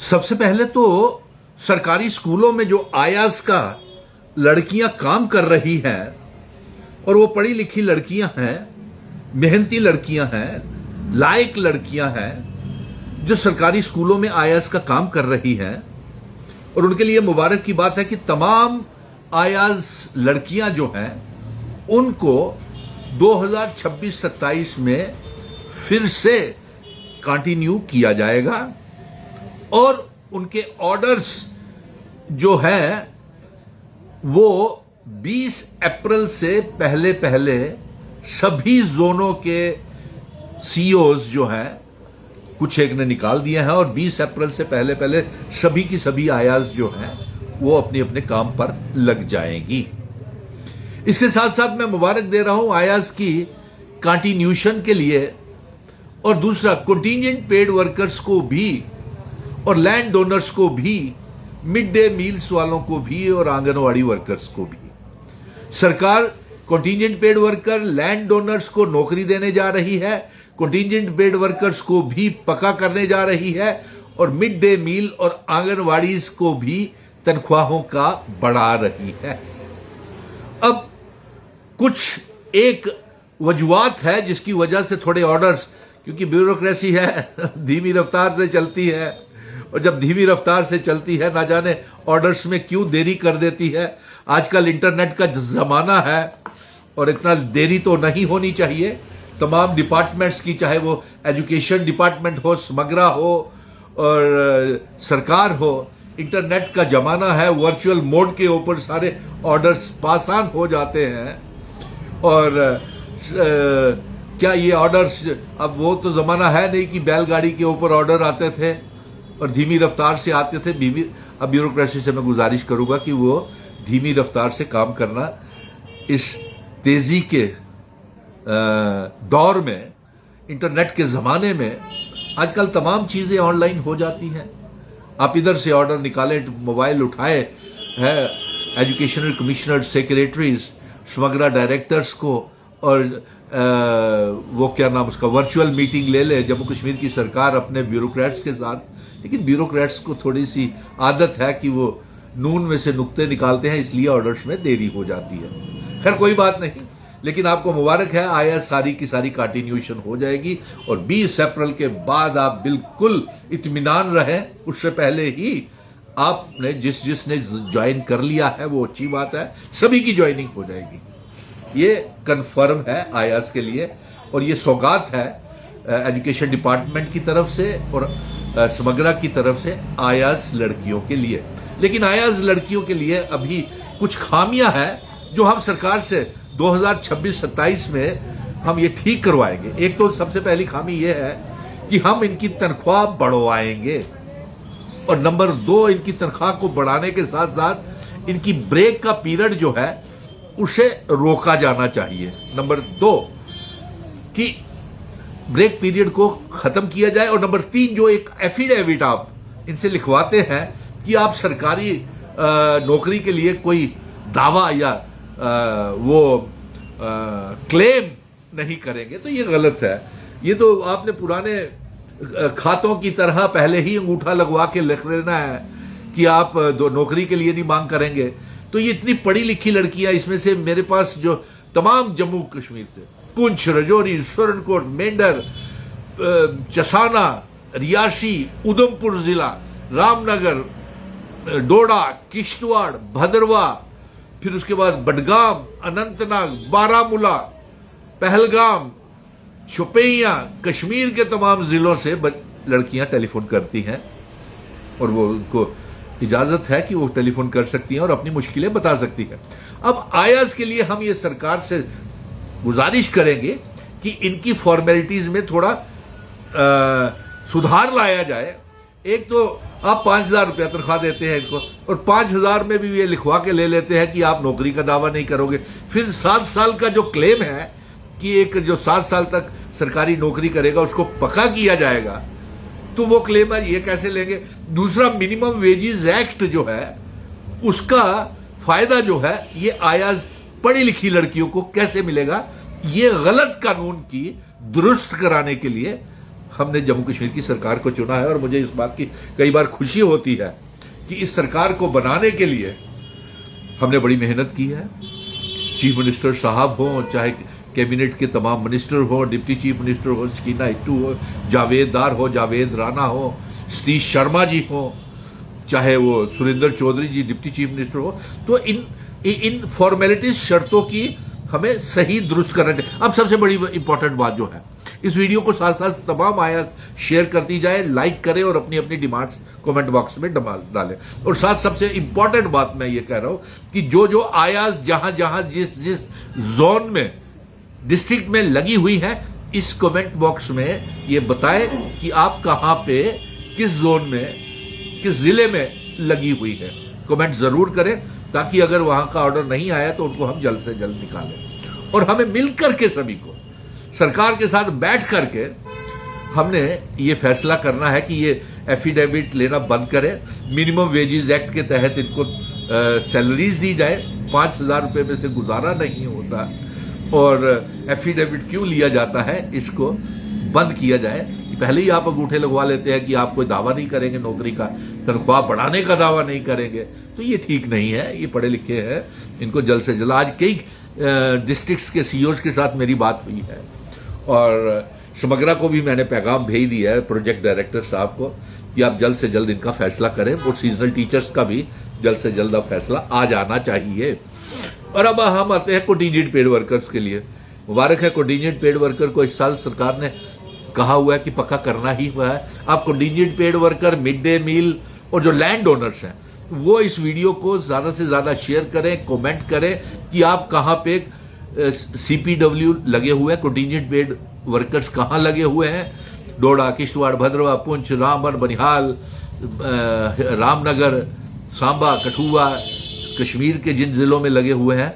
सबसे पहले तो सरकारी स्कूलों में जो आयाज का लड़कियां काम कर रही हैं और वो पढ़ी लिखी लड़कियां हैं, मेहनती लड़कियां हैं, लायक लड़कियां हैं जो सरकारी स्कूलों में आयाज का काम कर रही हैं, और उनके लिए मुबारक की बात है कि तमाम आयाज लड़कियां जो हैं उनको 2026-27 में फिर से कंटिन्यू किया जाएगा और उनके ऑर्डर्स जो है वो 20 अप्रैल से पहले पहले सभी जोनों के सीईओज जो हैं, कुछ एक ने निकाल दिए हैं, और 20 अप्रैल से पहले पहले सभी की सभी आयाज जो हैं वो अपने अपने काम पर लग जाएंगी। इसके साथ साथ मैं मुबारक दे रहा हूं आयाज की कंटिन्यूशन के लिए, और दूसरा कंटिजेंट पेड वर्कर्स को भी और लैंड डोनर्स को भी, मिड डे मील्स वालों को भी और आंगनवाड़ी वर्कर्स को भी। सरकार contingent paid worker, land donors को नौकरी देने जा रही है, कंटिजेंट पेड वर्कर्स को भी पक्का करने जा रही है, और मिड डे मील और आंगनवाड़ीज को भी तनख्वाहों का बढ़ा रही है। अब कुछ एक वजूहात है जिसकी वजह से थोड़े ऑर्डर्स, क्योंकि ब्यूरोक्रेसी है धीमी रफ्तार से चलती है, और जब धीमी रफ्तार से चलती है ना जाने ऑर्डर्स में क्यों देरी कर देती है। आजकल इंटरनेट का जमाना है और इतना देरी तो नहीं होनी चाहिए। तमाम डिपार्टमेंट्स की, चाहे वो एजुकेशन डिपार्टमेंट हो, समग्रा हो और सरकार हो, इंटरनेट का जमाना है। वर्चुअल मोड के ऊपर सारे ऑर्डर्स पास ऑन हो जाते हैं। और क्या ये ऑर्डर्स, अब वो तो जमाना है नहीं कि बैलगाड़ी के ऊपर ऑर्डर आते थे और धीमी रफ्तार से आते थे। अब ब्यूरोक्रेसी से मैं गुजारिश करूंगा कि वो धीमी रफ्तार से काम करना, इस तेजी के दौर में, इंटरनेट के जमाने में आजकल तमाम चीजें ऑनलाइन हो जाती हैं। आप इधर से ऑर्डर निकालें, मोबाइल उठाए है, एजुकेशनल कमिश्नर, सेक्रेटरीज, समग्रा डायरेक्टर्स को, और वो क्या नाम उसका, वर्चुअल मीटिंग ले ले जम्मू कश्मीर की सरकार अपने ब्यूरोक्रेट्स के साथ। लेकिन ब्यूरोक्रेट्स को थोड़ी सी आदत है कि वो नून में से नुक्ते निकालते हैं, इसलिए ऑर्डर्स में देरी हो जाती है। खैर कोई बात नहीं, लेकिन आपको मुबारक है, आया सारी की सारी कंटिन्यूशन हो जाएगी और 20 अप्रैल के बाद आप बिल्कुल इत्मीनान रहें। उससे पहले ही आपने जिसने ज्वाइन कर लिया है वो अच्छी बात है, सभी की ज्वाइनिंग हो जाएगी। ये कंफर्म है आयास के लिए, और ये सौगात है एजुकेशन डिपार्टमेंट की तरफ से और समग्रा की तरफ से आयास लड़कियों के लिए। लेकिन आयास लड़कियों के लिए अभी कुछ खामियां हैं जो हम सरकार से 2026-27 में हम ये ठीक करवाएंगे। एक तो सबसे पहली खामी ये है कि हम इनकी तनख्वाह बढ़वाएंगे, और नंबर 2, इनकी तनख्वाह को बढ़ाने के साथ साथ इनकी ब्रेक का पीरियड जो है उसे रोका जाना चाहिए। नंबर 2 कि ब्रेक पीरियड को खत्म किया जाए, और नंबर 3 जो एक एफिडेविट आप इनसे लिखवाते हैं कि आप सरकारी नौकरी के लिए कोई दावा या वो क्लेम नहीं करेंगे, तो ये गलत है। ये तो आपने पुराने खातों की तरह पहले ही अंगूठा लगवा के लिख लेना है कि आप नौकरी के लिए नहीं मांग करेंगे। तो ये इतनी पढ़ी लिखी लड़कियां, इसमें से मेरे पास जो तमाम जम्मू कश्मीर से, पुंछ, रजौरी, सुरनकोट, मेंढर, चसाना, रियासी, उधमपुर जिला, रामनगर, डोडा, किश्तवाड़, भदरवा, फिर उसके बाद बडगाम, अनंतनाग, बारामूला, पहलगाम, शोपियां, कश्मीर के तमाम जिलों से लड़कियां टेलीफोन करती हैं, और वो उनको इजाजत है कि वो टेलीफोन कर सकती हैं और अपनी मुश्किलें बता सकती हैं। अब आयाज के लिए हम ये सरकार से गुजारिश करेंगे कि इनकी फॉर्मेलिटीज में थोड़ा सुधार लाया जाए। एक तो आप 5,000 रुपया तनख्वाह देते हैं इनको, और 5,000 में भी ये लिखवा के ले लेते हैं कि आप नौकरी का दावा नहीं करोगे। फिर 7 साल का जो क्लेम है कि एक जो 7 साल तक सरकारी नौकरी करेगा उसको पक्का किया जाएगा, तो वो क्लेमर ये कैसे लेंगे। दूसरा, मिनिमम वेजेस एक्ट जो है उसका फायदा जो है ये आयाज पढ़ी लिखी लड़कियों को कैसे मिलेगा। ये गलत कानून की दुरुस्त कराने के लिए हमने जम्मू कश्मीर की सरकार को चुना है और मुझे इस बात की कई बार खुशी होती है कि इस सरकार को बनाने के लिए हमने बड़ी मेहनत की है। चीफ मिनिस्टर साहब हों, चाहे कैबिनेट के तमाम मिनिस्टर हो, डिप्टी चीफ मिनिस्टर हो, सकीना इट्टू हो, जावेद दार हो, जावेद राना हो, सतीश शर्मा जी हो, चाहे वो सुरेंद्र चौधरी जी डिप्टी चीफ मिनिस्टर हो, तो इन फॉर्मेलिटीज शर्तों की हमें सही दुरुस्त करना चाहिए। अब सबसे बड़ी इंपॉर्टेंट बात जो है, इस वीडियो को साथ साथ तमाम आयास शेयर करती जाए, लाइक करें और अपनी अपनी डिमांड्स कमेंट बॉक्स में डालें। और साथ सबसे इंपॉर्टेंट बात मैं ये कह रहा हूं कि जो आयास जहां जहां जिस जोन में डिस्ट्रिक्ट में लगी हुई है, इस कमेंट बॉक्स में ये बताएं कि आप कहां पे, किस जोन में, किस जिले में लगी हुई है। कमेंट जरूर करें ताकि अगर वहां का ऑर्डर नहीं आया तो उनको हम जल्द से जल्द निकालें। और हमें मिलकर के सभी को सरकार के साथ बैठ करके हमने ये फैसला करना है कि ये एफिडेविट लेना बंद करें। मिनिमम वेजेस एक्ट के तहत इनको सैलरीज दी जाए। 5,000 रुपए में से गुजारा नहीं होता और एफिडेविट क्यों लिया जाता है, इसको बंद किया जाए। पहले ही आप अंगूठे लगवा लेते हैं कि आप कोई दावा नहीं करेंगे नौकरी का, तनख्वाह बढ़ाने का दावा नहीं करेंगे, तो ये ठीक नहीं है। ये पढ़े लिखे हैं, इनको जल्द से जल्द। आज कई डिस्ट्रिक्ट्स के सीईओज के साथ मेरी बात हुई है और समग्रा को भी मैंने पैगाम भेज दिया है, प्रोजेक्ट डायरेक्टर साहब को, कि आप जल्द से जल्द इनका फैसला करें। और सीजनल टीचर्स का भी जल्द से जल्द फैसला आ जाना चाहिए। और अब हम आते हैं कंटीजेंट पेड वर्कर्स के लिए। मुबारक है, कंटीजेंट पेड वर्कर को इस साल सरकार ने कहा हुआ है कि पक्का करना ही हुआ है। आप contingent paid worker, mid day meal और जो लैंड ओनर्स हैं, वो इस वीडियो को ज्यादा से ज्यादा शेयर करें, कमेंट करें कि आप कहां पे सीपीडब्ल्यू लगे हुए हैं, कंटीजेंट पेड वर्कर्स कहां लगे हुए हैं। डोडा, किश्तवाड़, भद्रवा, पुंछ, रामबन, बनिहाल, रामनगर, सांबा, कठुआ, कश्मीर के जिन जिलों में लगे हुए हैं,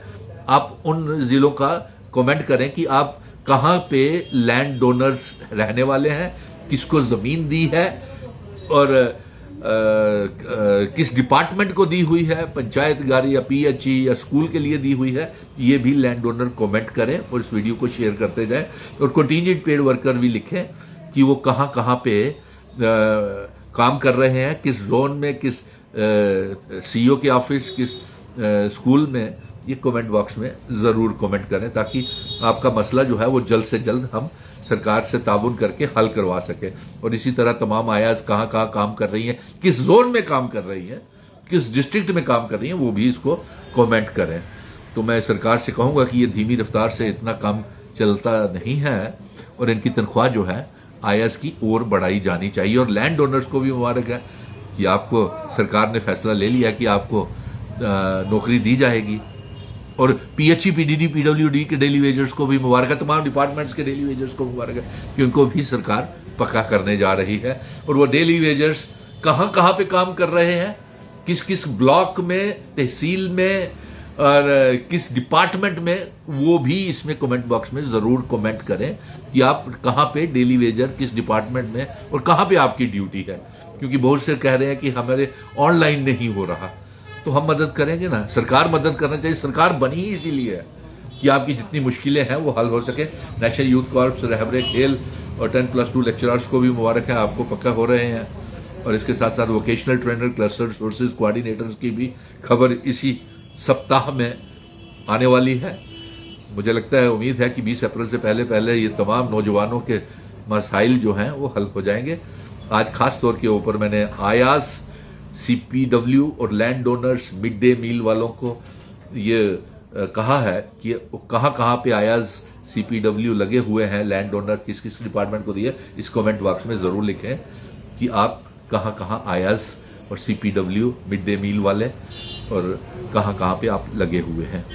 आप उन जिलों का कमेंट करें कि आप कहां पे लैंड डोनर्स रहने वाले हैं, किसको जमीन दी है और किस डिपार्टमेंट को दी हुई है, पंचायत घर या पीएचई या स्कूल के लिए दी हुई है। ये भी लैंड डोनर कमेंट करें और इस वीडियो को शेयर करते जाएं। और कंटीजेंट पेड वर्कर भी लिखें कि वो कहां कहां पे काम कर रहे हैं, किस जोन में, किस सीईओ के ऑफिस, किस स्कूल में। ये कमेंट बॉक्स में जरूर कमेंट करें ताकि आपका मसला जो है वो जल्द से जल्द हम सरकार से ताउन करके हल करवा सके। और इसी तरह तमाम आयाज कहां कहां काम कर रही हैं, किस जोन में काम कर रही हैं, किस डिस्ट्रिक्ट में काम कर रही हैं, वो भी इसको कमेंट करें। तो मैं सरकार से कहूंगा कि ये धीमी रफ्तार से इतना काम चलता नहीं है और इनकी तनख्वाह जो है आयाज की ओर बढ़ाई जानी चाहिए। और लैंड ओनर्स को भी मुबारक है कि आपको सरकार ने फैसला ले लिया कि आपको नौकरी दी जाएगी। और पीएचई, पीडीडी, पीडब्ल्यूडी के डेली वेजर्स को भी मुबारक है, तमाम डिपार्टमेंट्स के डेली वेजर्स को मुबारक है कि उनको भी सरकार पक्का करने जा रही है। और वो डेली वेजर्स कहां कहां पे काम कर रहे हैं, किस किस ब्लॉक में, तहसील में और किस डिपार्टमेंट में, वो भी इसमें कमेंट बॉक्स में जरूर कमेंट करें कि आप कहां पे डेली वेजर, किस डिपार्टमेंट में और कहां पे आपकी ड्यूटी है। क्योंकि बहुत से कह रहे हैं कि हमारे ऑनलाइन नहीं हो रहा, तो हम मदद करेंगे ना। सरकार मदद करना चाहिए, सरकार बनी ही इसीलिए है कि आपकी जितनी मुश्किलें हैं वो हल हो सके। नेशनल यूथ कॉर्प्स, रहबरे खेल और 10+2 लेक्चरर्स को भी मुबारक है, आपको पक्का हो रहे हैं। और इसके साथ साथ vocational trainer, cluster sources coordinators की भी खबर इसी सप्ताह में आने वाली है। मुझे लगता है, उम्मीद है कि 20 अप्रैल से पहले पहले ये तमाम नौजवानों के मसाइल जो हैं वो हल हो जाएंगे। आज खास तौर के ऊपर मैंने आयास, सीपीडब्ल्यू और land donors, mid day meal वालों को ये कहा है कि कहां कहां पे आयाज, सीपीडब्ल्यू लगे हुए हैं, लैंड डोनर्स किस किस डिपार्टमेंट को दिए। इस कमेंट बॉक्स में जरूर लिखें कि आप कहां कहां आयाज और सीपीडब्ल्यू, मिड डे मील वाले और कहां कहां पे आप लगे हुए हैं।